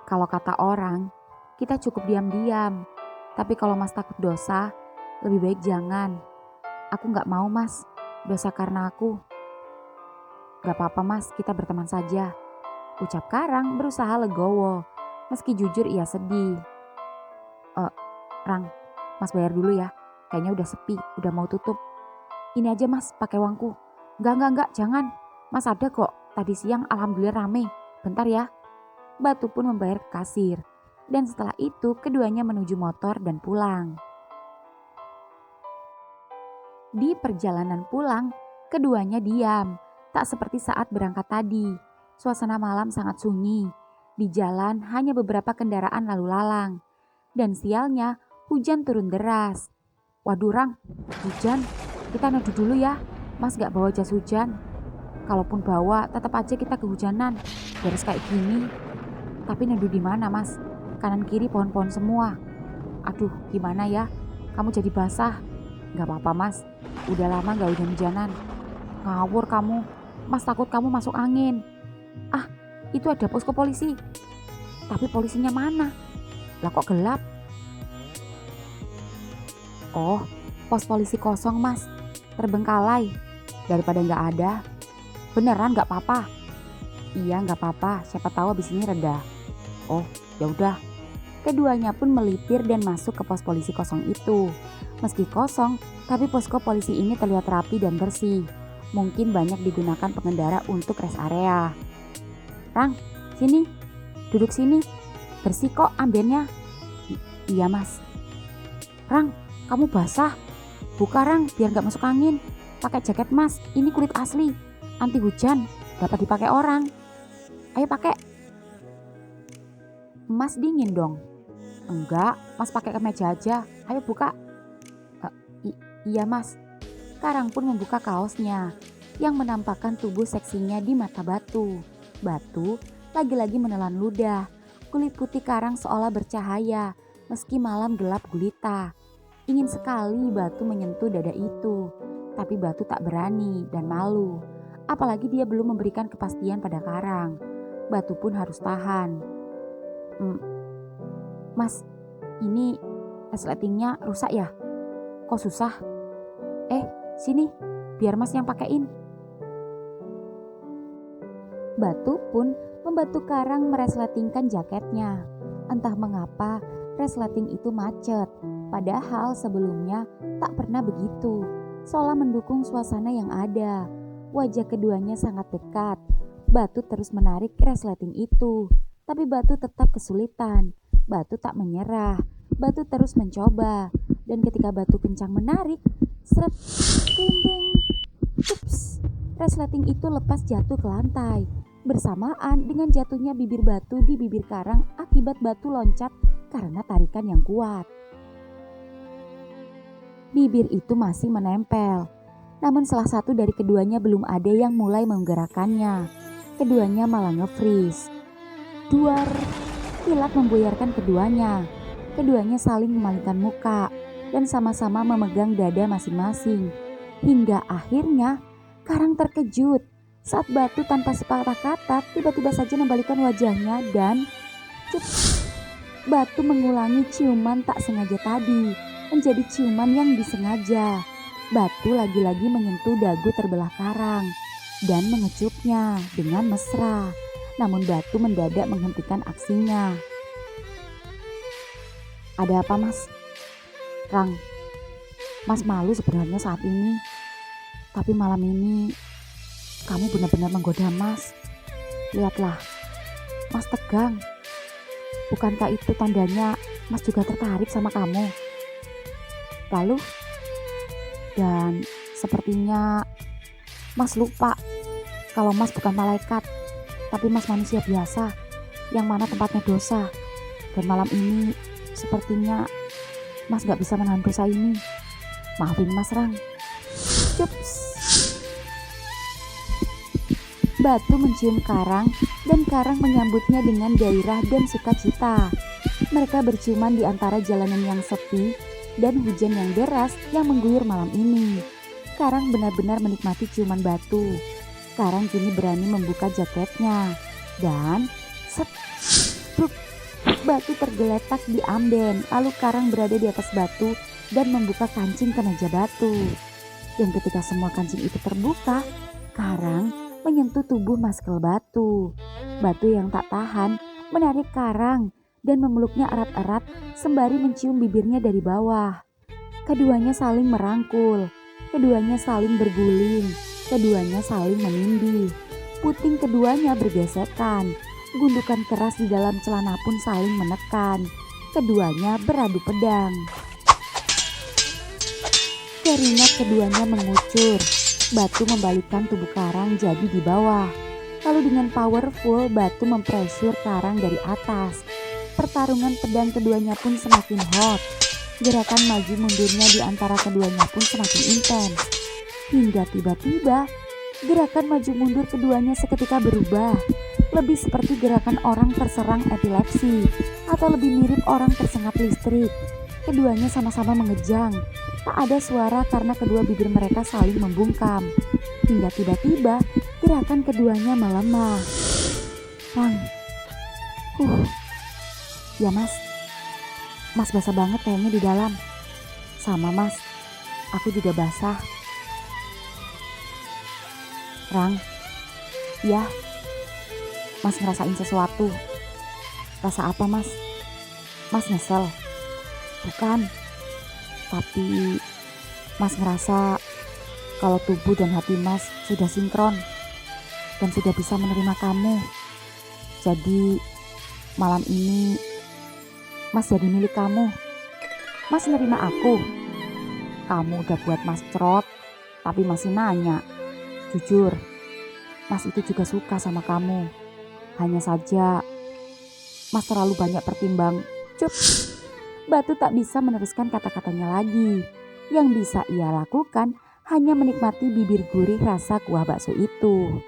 Kalau kata orang, kita cukup diam-diam. Tapi kalau Mas takut dosa, lebih baik jangan. Aku gak mau, Mas, dosa karena aku. Gak apa-apa, Mas, kita berteman saja. Ucap Karang berusaha legowo. Meski jujur ia sedih. Rang, Mas bayar dulu ya. Kayaknya udah sepi, udah mau tutup. Ini aja Mas, pakai uangku. Enggak, jangan. Mas ada kok, tadi siang alhamdulillah rame. Bentar ya. Batu pun membayar ke kasir. Dan setelah itu keduanya menuju motor dan pulang. Di perjalanan pulang, keduanya diam. Tak seperti saat berangkat tadi. Suasana malam sangat sunyi. Di jalan hanya beberapa kendaraan lalu lalang. Dan sialnya hujan turun deras. Waduh Rang, hujan. Kita neduh dulu ya. Mas gak bawa jas hujan. Kalaupun bawa, tetap aja kita kehujanan. Beres kayak gini. Tapi neduh di mana, Mas? Kanan kiri pohon-pohon semua. Aduh, gimana ya? Kamu jadi basah. Gak apa-apa, Mas. Udah lama gak hujan-hujanan. Ngawur kamu. Mas takut kamu masuk angin. Ah, itu ada posko polisi. Tapi polisinya mana? Lah kok gelap? Oh, pos polisi kosong, Mas. Terbengkalai. Daripada gak ada. Beneran gak apa-apa? Iya gak apa-apa, siapa tahu abis ini reda. Oh, ya udah. Keduanya pun melipir dan masuk ke pos polisi kosong itu. Meski kosong, tapi posko polisi ini terlihat rapi dan bersih. Mungkin banyak digunakan pengendara untuk rest area. Rang, sini. Duduk sini. Bersih kok ambennya. Iya Mas. Rang, kamu basah. Buka Rang, biar gak masuk angin. Pakai jaket Mas, ini kulit asli. Anti hujan, dapat dipakai orang. Ayo pakai. Mas dingin dong. Enggak, Mas pakai kemeja aja. Ayo buka. Iya Mas. Karang pun membuka kaosnya yang menampakkan tubuh seksinya di mata Batu. Batu lagi-lagi menelan ludah. Kulit putih Karang seolah bercahaya meski malam gelap gulita. Ingin sekali Batu menyentuh dada itu, tapi Batu tak berani dan malu. Apalagi dia belum memberikan kepastian pada Karang. Batu pun harus tahan. Mas, ini resletingnya rusak ya? Kok susah? Sini, biar Mas yang pakein. Batu pun membantu Karang meresletingkan jaketnya. Entah mengapa resleting itu macet, padahal sebelumnya tak pernah begitu. Seolah mendukung suasana yang ada. Wajah keduanya sangat dekat. Batu terus menarik resleting itu, tapi Batu tetap kesulitan. Batu tak menyerah. Batu terus mencoba, dan ketika Batu kencang menarik, seret, klinding, cups, resleting itu lepas jatuh ke lantai. Bersamaan dengan jatuhnya bibir Batu di bibir Karang akibat Batu loncat karena tarikan yang kuat. Bibir itu masih menempel. Namun salah satu dari keduanya belum ada yang mulai menggerakkannya. Keduanya malah nge-freeze. Duar, kilat membuyarkan keduanya. Keduanya saling memalingkan muka dan sama-sama memegang dada masing-masing. Hingga akhirnya Karang terkejut saat Batu tanpa sepatah kata tiba-tiba saja membalikkan wajahnya dan Batu mengulangi ciuman tak sengaja tadi. menjadi ciuman yang disengaja. Batu lagi-lagi menyentuh dagu terbelah karang dan mengecupnya dengan mesra. Namun Batu mendadak menghentikan aksinya. Ada apa, Mas? Rang, Mas malu sebenarnya saat ini. Tapi malam ini kamu benar-benar menggoda Mas. Lihatlah, Mas tegang. Bukankah itu tandanya Mas juga tertarik sama kamu? Lalu, dan sepertinya Mas lupa kalau Mas bukan malaikat, tapi Mas manusia biasa yang mana tempatnya dosa. Dan malam ini sepertinya Mas gak bisa menahan dosa ini. Maafin Mas Rang. Cups. Batu mencium Karang dan Karang menyambutnya dengan gairah dan sukacita. Mereka berciuman di antara jalanan yang sepi dan hujan yang deras yang mengguyur malam ini. Karang benar-benar menikmati ciuman Batu. Karang kini berani membuka jaketnya dan set, pluk, Batu tergeletak di amben. Lalu Karang berada di atas Batu dan membuka kancing kemeja Batu. Dan ketika semua kancing itu terbuka, Karang menyentuh tubuh Maskel Batu. Batu yang tak tahan menarik Karang dan memeluknya erat-erat sembari mencium bibirnya dari bawah. Keduanya saling merangkul, keduanya saling berguling, keduanya saling menindih. Puting keduanya bergesekan, gundukan keras di dalam celana pun saling menekan. Keduanya beradu pedang. Keringat keduanya mengucur. Batu membalikkan tubuh Karang jadi di bawah. Lalu dengan powerful, Batu mempressure Karang dari atas. Pertarungan pedang keduanya pun semakin hot. Gerakan maju mundurnya di antara keduanya pun semakin intens. Hingga tiba-tiba, gerakan maju mundur keduanya seketika berubah. Lebih seperti gerakan orang terserang epilepsi atau lebih mirip orang tersengat listrik. Keduanya sama-sama mengejang. Tak ada suara karena kedua bibir mereka saling membungkam. Hingga tiba-tiba gerakan keduanya melemah. Rang. Ya Mas. Mas basah banget kayaknya di dalam. Sama Mas. Aku juga basah. Rang. Ya. Mas ngerasain sesuatu. Rasa apa Mas? Mas nyesel? Bukan. Tapi Mas ngerasa kalau tubuh dan hati Mas sudah sinkron dan sudah bisa menerima kamu. Jadi malam ini Mas jadi milik kamu. Mas nerima aku. Kamu udah buat Mas cerot, tapi masih nanya. Jujur, Mas itu juga suka sama kamu. Hanya saja Mas terlalu banyak pertimbang. Cup. Batu tak bisa meneruskan kata-katanya lagi. Yang bisa ia lakukan hanya menikmati bibir gurih rasa kuah bakso itu.